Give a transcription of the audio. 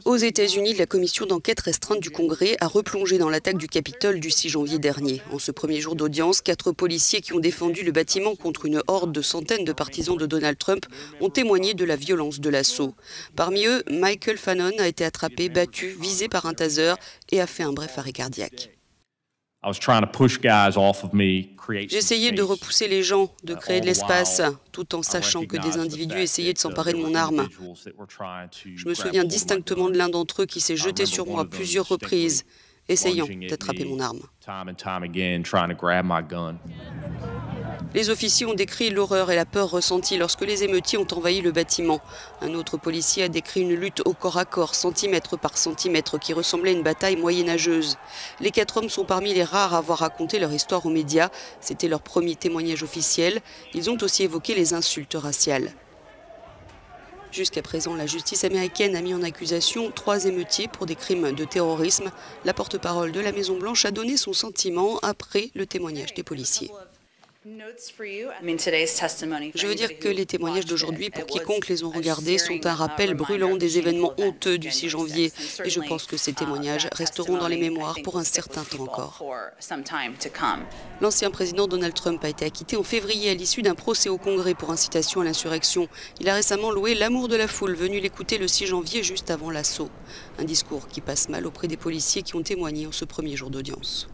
Aux États-Unis, la commission d'enquête restreinte du Congrès a replongé dans l'attaque du Capitole du 6 janvier dernier. En ce premier jour d'audience, 4 policiers qui ont défendu le bâtiment contre une horde de centaines de partisans de Donald Trump ont témoigné de la violence de l'assaut. Parmi eux, Michael Fannon a été attrapé, battu, visé par un taser et a fait un bref arrêt cardiaque. J'essayais de repousser les gens, de créer de l'espace, tout en sachant que des individus essayaient de s'emparer de mon arme. Je me souviens distinctement de l'un d'entre eux qui s'est jeté sur moi à plusieurs reprises, essayant d'attraper mon arme. Les officiers ont décrit l'horreur et la peur ressentie lorsque les émeutiers ont envahi le bâtiment. Un autre policier a décrit une lutte au corps à corps, centimètre par centimètre, qui ressemblait à une bataille moyenâgeuse. Les 4 hommes sont parmi les rares à avoir raconté leur histoire aux médias. C'était leur premier témoignage officiel. Ils ont aussi évoqué les insultes raciales. Jusqu'à présent, la justice américaine a mis en accusation 3 émeutiers pour des crimes de terrorisme. La porte-parole de la Maison-Blanche a donné son sentiment après le témoignage des policiers. Je veux dire que les témoignages d'aujourd'hui, pour quiconque les ont regardés, sont un rappel brûlant des événements honteux du 6 janvier. Et je pense que ces témoignages resteront dans les mémoires pour un certain temps encore. L'ancien président Donald Trump a été acquitté en février à l'issue d'un procès au Congrès pour incitation à l'insurrection. Il a récemment loué l'amour de la foule venue l'écouter le 6 janvier juste avant l'assaut. Un discours qui passe mal auprès des policiers qui ont témoigné en ce premier jour d'audience.